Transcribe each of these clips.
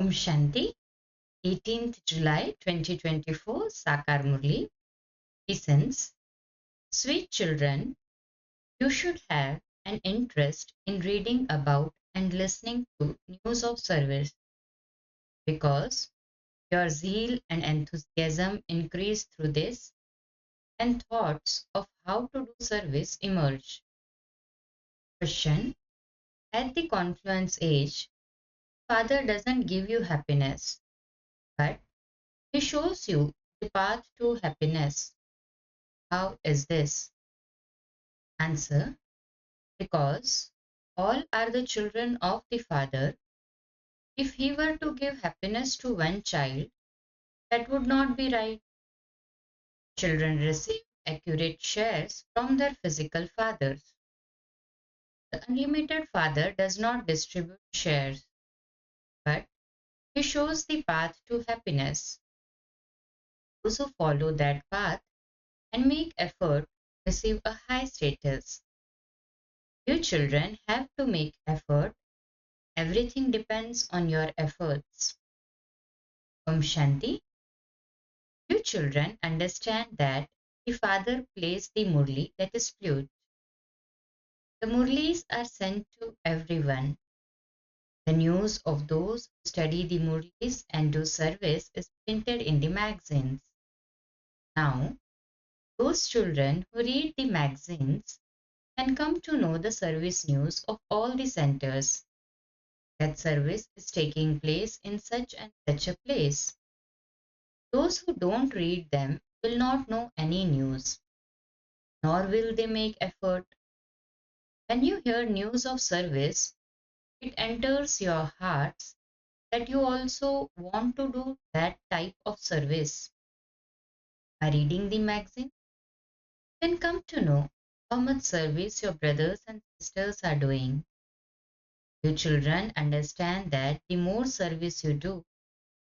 Om Shanti, 18th July 2024, Sakar Murli. Essence. Sweet children, you should have an interest in reading about and listening to news of service because your zeal and enthusiasm increase through this, and thoughts of how to do service emerge. Question. At the confluence age, Father doesn't give you happiness, but he shows you the path to happiness. How is this? Answer. Because all are the children of the Father. If he were to give happiness to one child, that would not be right. Children receive accurate shares from their physical fathers. The unlimited Father does not distribute shares, but he shows the path to happiness. Those who follow that path and make effort receive a high status. You children have to make effort. Everything depends on your efforts. Om Shanti. You children understand that the father plays the murli, that is flute. The murlis are sent to everyone. The news of those who study the murlis and do service is printed in the magazines. Now, those children who read the magazines can come to know the service news of all the centers. That service is taking place in such and such a place. Those who don't read them will not know any news, nor will they make effort. When you hear news of service, it enters your hearts that you also want to do that type of service. By reading the magazine, you can come to know how much service your brothers and sisters are doing. You children understand that the more service you do,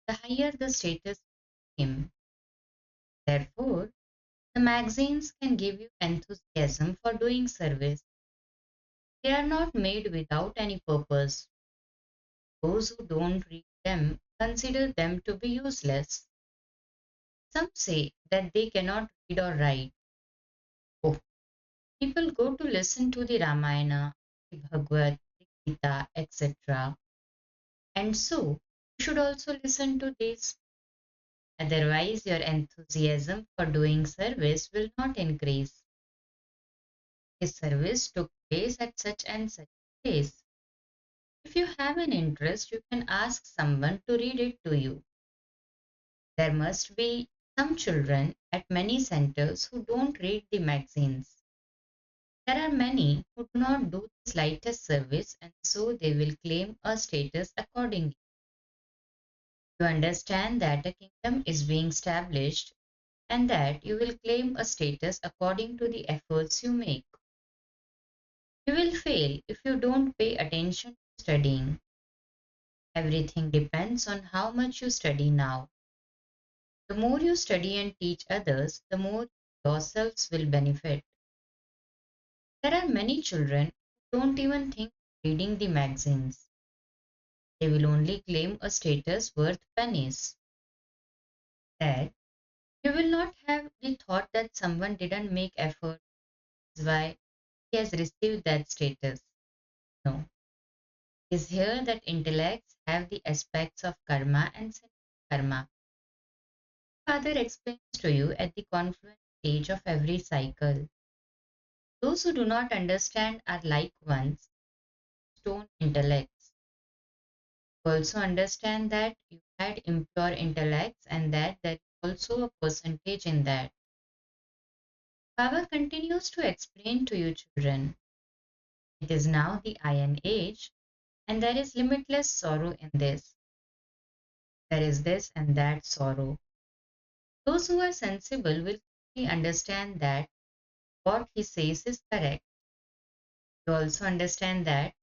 the higher the status became. Therefore, the magazines can give you enthusiasm for doing service. They are not made without any purpose. Those who don't read them consider them to be useless. Some say that they cannot read or write. Oh, people go to listen to the Ramayana, the Bhagavad Gita, etc. And so, you should also listen to this. Otherwise, your enthusiasm for doing service will not increase. His service took place at such and such place. If you have an interest, you can ask someone to read it to you. There must be some children at many centers who don't read the magazines. There are many who do not do the slightest service and so they will claim a status accordingly. You understand that a kingdom is being established and that you will claim a status according to the efforts you make. You will fail if you don't pay attention to studying. Everything depends on how much you study now. The more you study and teach others, the more yourselves will benefit. There are many children who don't even think of reading the magazines. They will only claim a status worth pennies. That you will not have the thought that someone didn't make effort, is why he has received that status. No. It is here that intellects have the aspects of karma and karma. Father explains to you at the confluence stage of every cycle. Those who do not understand are like ones, stone intellects. Also understand that you had impure intellects and that there is also a percentage in that. Baba continues to explain to you children. It is now the iron age and there is limitless sorrow in this. There is this and that sorrow. Those who are sensible will quickly understand that what he says is correct. You also understand that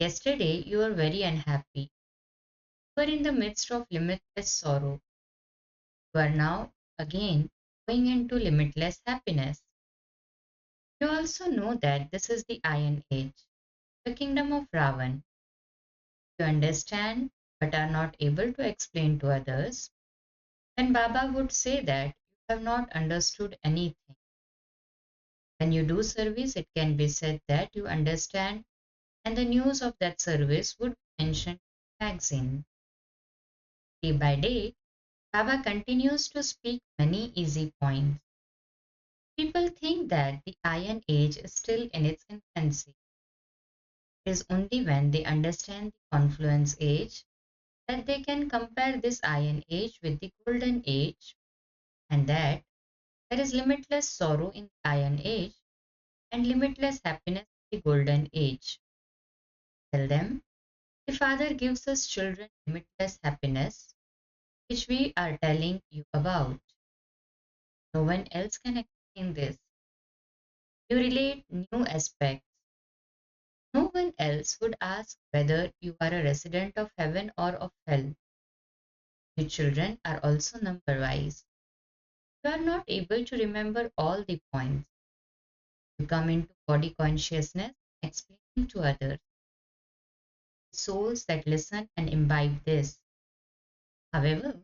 yesterday you were very unhappy. You were in the midst of limitless sorrow. You are now again going into limitless happiness. You also know that this is the Iron Age, the kingdom of Ravan. You understand but are not able to explain to others, then Baba would say that you have not understood anything. When you do service, it can be said that you understand, and the news of that service would be mentioned in the magazine. Day by day, Baba continues to speak many easy points. People think that the Iron Age is still in its infancy. It is only when they understand the Confluence Age that they can compare this Iron Age with the Golden Age, and that there is limitless sorrow in the Iron Age and limitless happiness in the Golden Age. Tell them the Father gives us children limitless happiness, which we are telling you about. No one else can explain this. You relate new aspects. No one else would ask whether you are a resident of heaven or of hell. You children are also number wise. You are not able to remember all the points. You come into body consciousness, explaining to others. Souls that listen and imbibe this. However,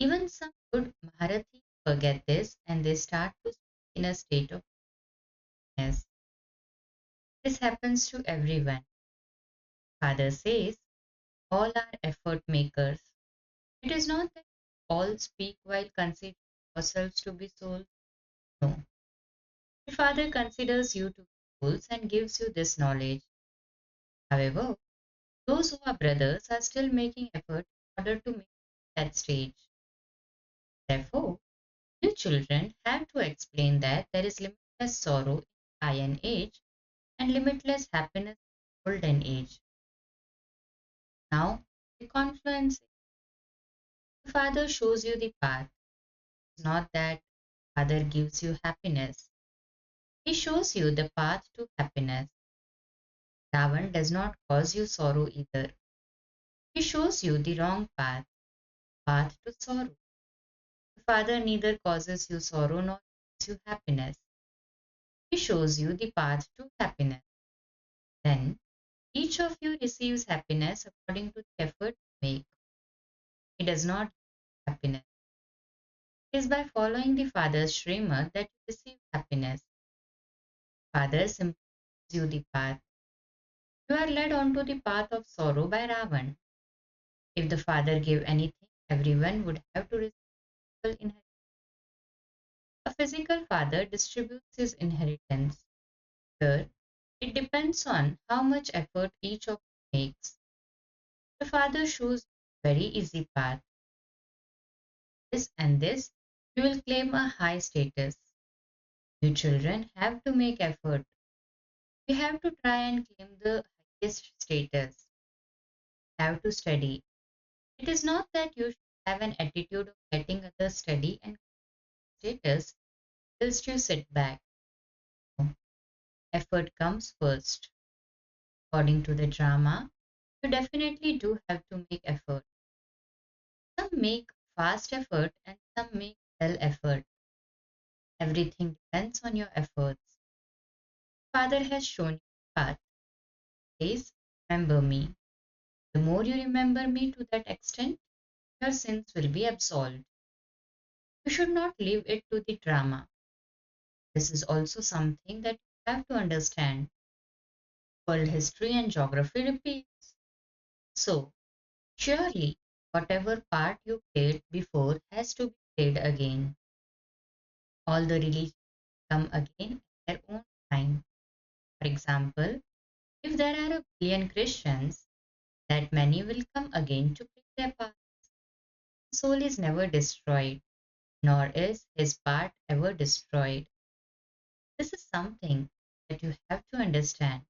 even some good Maharathi forget this and they start to speak in a state of weakness. This happens to everyone. Father says, all are effort makers. It is not that all speak while considering yourselves to be souls. No. The Father considers you to be souls and gives you this knowledge. However, those who are brothers are still making effort in order to make that stage. Therefore, you children have to explain that there is limitless sorrow in the Iron Age and limitless happiness in the Golden Age. Now, the confluence, the Father shows you the path. It's not that Father gives you happiness. He shows you the path to happiness. Ravan does not cause you sorrow either. He shows you the wrong path, path to sorrow. The Father neither causes you sorrow nor gives you happiness. He shows you the path to happiness. Then each of you receives happiness according to the effort you make. He does not give happiness. It is by following the Father's Srimad that you receive happiness. Father simply shows you the path. You are led onto the path of sorrow by Ravan. If the Father gave anything, everyone would have to receive inheritance. A physical father distributes his inheritance. Here, it depends on how much effort each of you makes. The Father shows a very easy path. This and this, you will claim a high status. You children have to make effort. You have to try and claim the highest status. You have to study. It is not that you should have an attitude of letting others study and status whilst you sit back. No. Effort comes first. According to the drama, you definitely do have to make effort. Some make fast effort and some make dull effort. Everything depends on your efforts. Father has shown you the path. Please remember me. The more you remember me to that extent, your sins will be absolved. You should not leave it to the drama. This is also something that you have to understand. World history and geography repeats. So, surely, whatever part you played before has to be played again. All the religions come again at their own time. For example, if there are a billion Christians, that many will come again to play their part. The soul is never destroyed, nor is his part ever destroyed. This is something that you have to understand.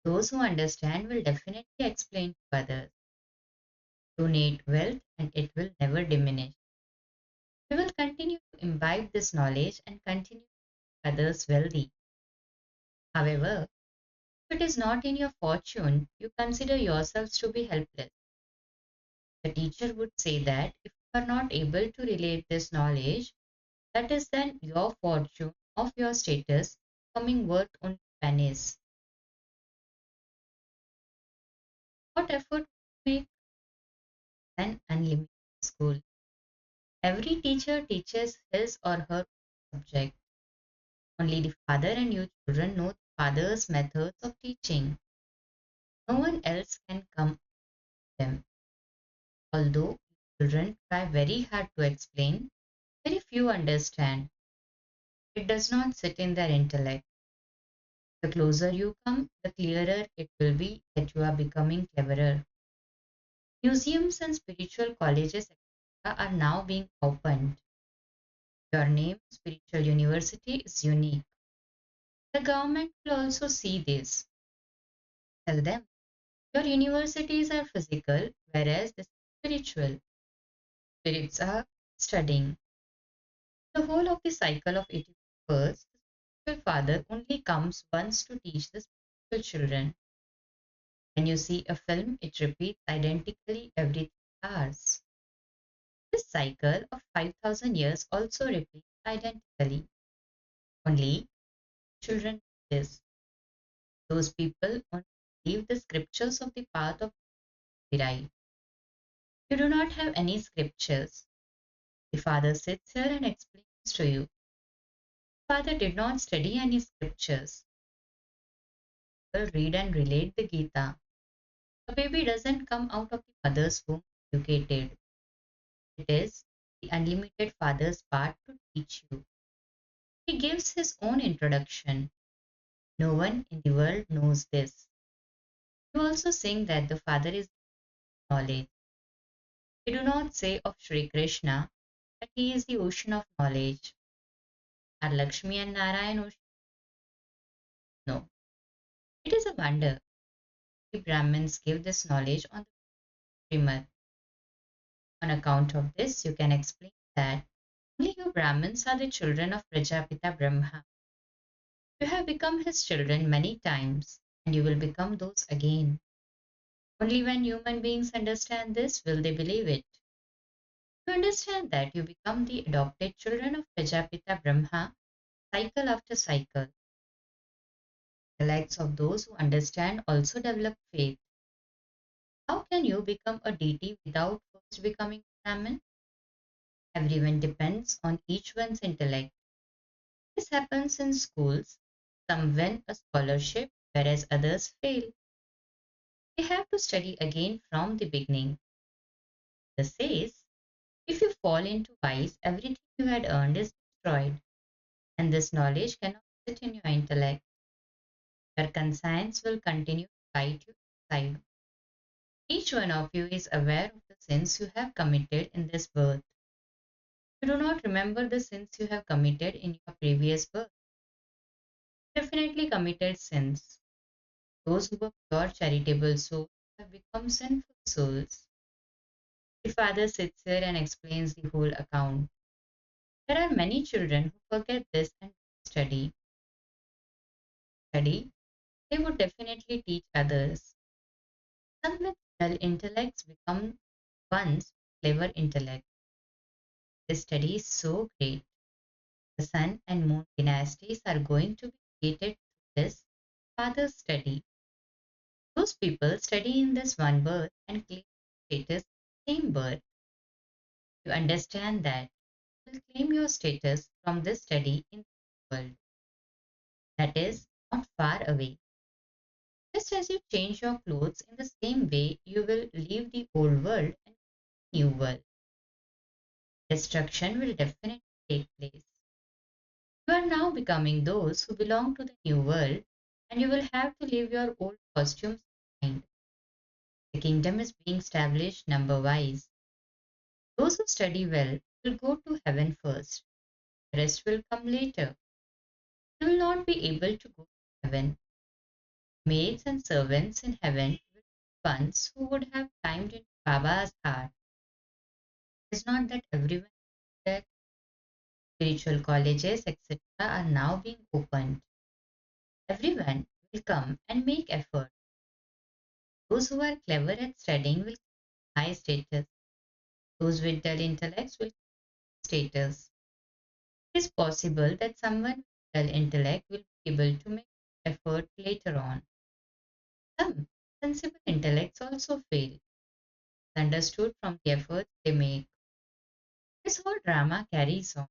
Those who understand will definitely explain to others. Donate wealth and it will never diminish. We will continue to imbibe this knowledge and continue to make others wealthy. However, if it is not in your fortune, you consider yourselves to be helpless. The teacher would say that if you are not able to relate this knowledge, that is then your fortune of your status becoming worth only pennies. What effort would you make? an unlimited school. Every teacher teaches his or her subject. Only the father and you children know the father's methods of teaching. No one else can come to them. Although children try very hard to explain, very few understand. It does not sit in their intellect. The closer you come, the clearer it will be that you are becoming cleverer. Museums and spiritual colleges etc., are now being opened. Your name, Spiritual University, is unique. The government will also see this. Tell them your universities are physical, whereas this is spiritual. Spirits are studying. The whole of the cycle of 80 births, the spiritual father only comes once to teach the spiritual children. When you see a film, it repeats identically every 3 hours. This cycle of 5,000 years also repeats identically. Only children do this. Those people only believe the scriptures of the path of the right. You do not have any scriptures. The father sits here and explains to you. The father did not study any scriptures. People read and relate the Gita. A baby doesn't come out of the mother's womb educated. It is the unlimited father's part to teach you. He gives his own introduction. No one in the world knows this. You also sing that the father is knowledge. You do not say of Sri Krishna that he is the ocean of knowledge. Are Lakshmi and Narayan ocean? No. It is a wonder. The Brahmins give this knowledge on the Srimad. On account of this, you can explain that only you Brahmins are the children of Prajapita Brahma. You have become his children many times, and you will become those again. Only when human beings understand this will they believe it. You understand that you become the adopted children of Prajapita Brahma cycle after cycle. The likes of those who understand also develop faith. How can you become a deity without first becoming Brahmin? Everyone depends on each one's intellect. This happens in schools. Some win a scholarship, whereas others fail. They have to study again from the beginning. This says, if you fall into vice, everything you had earned is destroyed, and this knowledge cannot sit in your intellect. Your conscience will continue to bite you inside. Each one of you is aware of the sins you have committed in this birth. You do not remember the sins you have committed in your previous birth. You definitely committed sins. Those who were pure charitable souls have become sinful souls. The father sits here and explains the whole account. There are many children who forget this and study. Study, they would definitely teach others. Some with dull intellects become ones with clever intellect. This study is so great. The sun and moon dynasties are going to be created through this father's study. Those people study in this one birth and claim status same birth. You understand that you will claim your status from this study in the world. That is not far away. Just as you change your clothes in the same way, you will leave the old world and new world. Destruction will definitely take place. You are now becoming those who belong to the new world, and you will have to leave your old costumes behind. The kingdom is being established number wise. Those who study well will go to heaven first. The rest will come later. You will not be able to go to heaven. Maids and servants in heaven will be ones who would have climbed into Baba's heart. It is not that everyone that spiritual colleges etc. are now being opened. Everyone will come and make effort. Those who are clever at studying will get high status. Those with dull intellects will get status. It is possible that someone with dull intellect will be able to make effort later on. Some sensible intellects also fail. understood from the efforts they make. This whole drama carries on.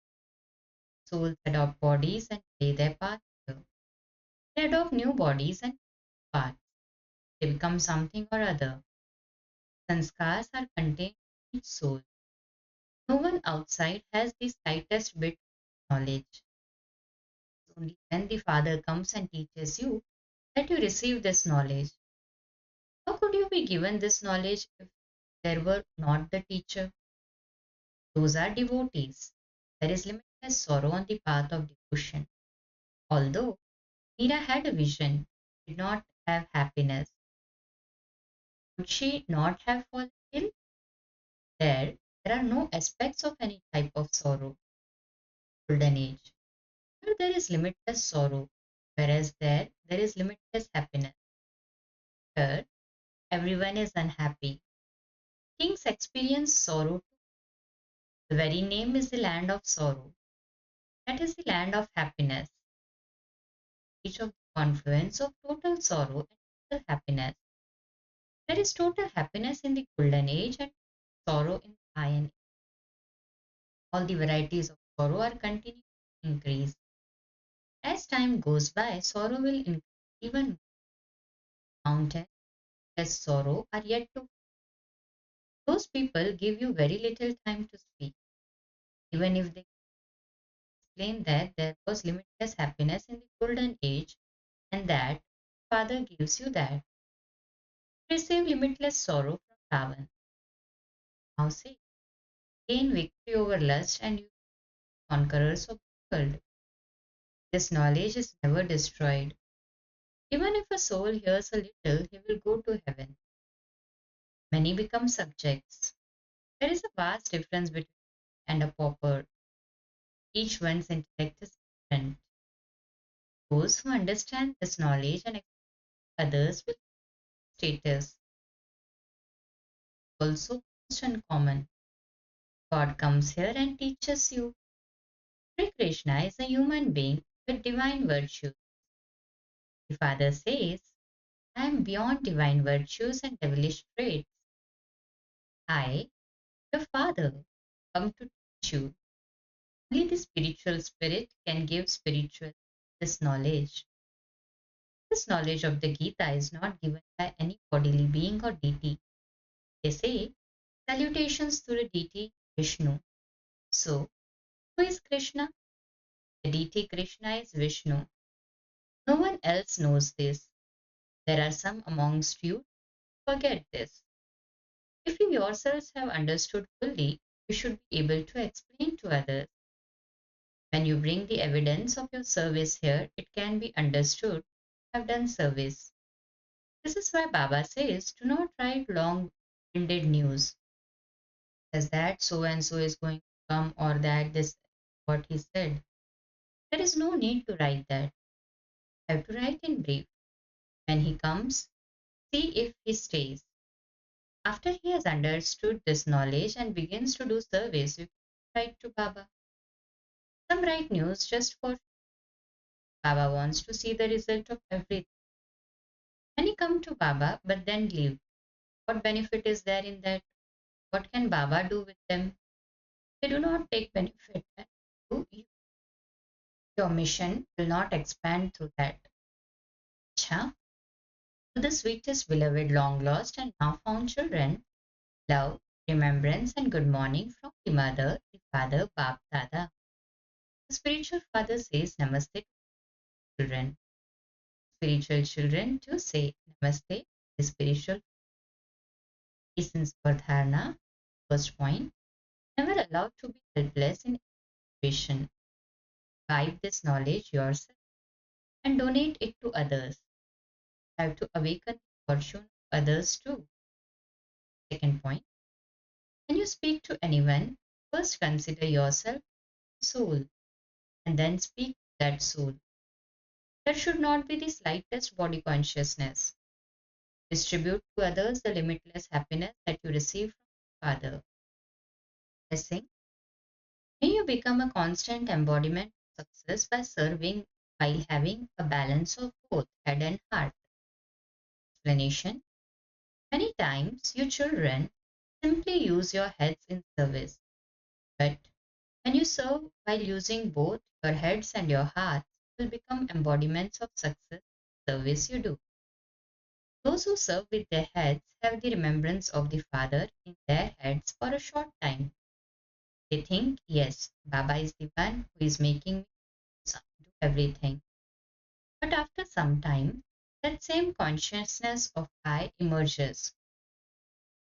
Souls adopt bodies and play their part here. They adopt new bodies and parts. They become something or other. Sanskars are contained in each soul. No one outside has the slightest bit of knowledge. Only when the Father comes and teaches you that you receive this knowledge. How could you be given this knowledge if there were not the teacher? Those are devotees. There is limitless sorrow on the path of devotion. Although Meera had a vision, did not have happiness, would she not have fallen ill? There are no aspects of any type of sorrow. Golden age. Here there is limitless sorrow, whereas there is limitless happiness. Here everyone is unhappy. Kings experience sorrow. The very name is the land of sorrow. That is the land of happiness. Each of the confluence of total sorrow and total happiness. There is total happiness in the golden age and sorrow in the iron age. All the varieties of sorrow are continuing to increase. As time goes by, sorrow will increase even more. Mountain, less sorrow are yet to. Those people give you very little time to speak, even if they explain that there was limitless happiness in the golden age and that Father gives you that. Receive limitless sorrow from Ravan. Now say, gain victory over lust and you conquerors of the world. This knowledge is never destroyed. Even if a soul hears a little, he will go to heaven. Many become subjects. There is a vast difference between and a pauper. Each one's intellect is different. Those who understand this knowledge and others with status also most uncommon. God comes here and teaches you. Sri Krishna is a human being with divine virtues. The Father says, I am beyond divine virtues and devilish traits. I, your Father, come to teach you. Only the spiritual spirit can give spiritual this knowledge. This knowledge of the Gita is not given by any bodily being or deity. They say, salutations to the deity Vishnu. So, who is Krishna? The deity Krishna is Vishnu. No one else knows this. There are some amongst you who forget this. If you yourselves have understood fully, you should be able to explain to others. When you bring the evidence of your service here, it can be understood you have done service. This is why Baba says, do not write long-winded news, as that so and so is going to come or that this what he said. There is no need to write that. You have to write in brief. When he comes, see if he stays. After he has understood this knowledge and begins to do service, you can write to Baba. Some write news just for Baba wants to see the result of everything. Many come to Baba but then leave. What benefit is there in that? What can Baba do with them? They do not take benefit. Your mission will not expand through that. Acha, to the sweetest beloved long lost and now found children, love, remembrance, and good morning from the mother, the father, Bap Dada. The spiritual father says Namaste to children. Spiritual children too say Namaste. The spiritual essence for dharana. First point, never allowed to be helpless in situation. Guide this knowledge yourself and donate it to others. You have to awaken the fortune of others too. Second point, when you speak to anyone, first consider yourself soul and then speak to that soul. There should not be the slightest body consciousness. Distribute to others the limitless happiness that you receive from Father. Blessing. May you become a constant embodiment of success by serving while having a balance of both head and heart. Explanation. Many times, you children Simply use your heads in service. But when you serve while using both your heads and your hearts, will become embodiments of success service you do. Those who serve with their heads have the remembrance of the Father in their heads for a short time. They think, yes, Baba is the one who is making me do everything. But after some time, that same consciousness of I emerges.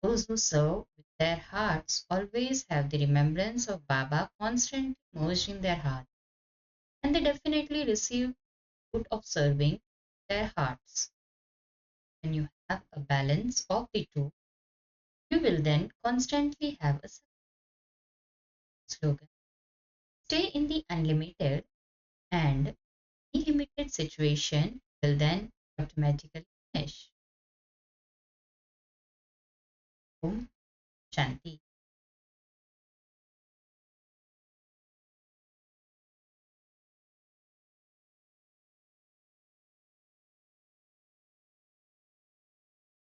Those who serve with their hearts always have the remembrance of Baba constantly merged in their heart, and they definitely receive fruit of serving their hearts. When you have a balance of the two, you will then constantly have a slogan. Stay in the unlimited, and the limited situation will then automatically finish. Om Shanti.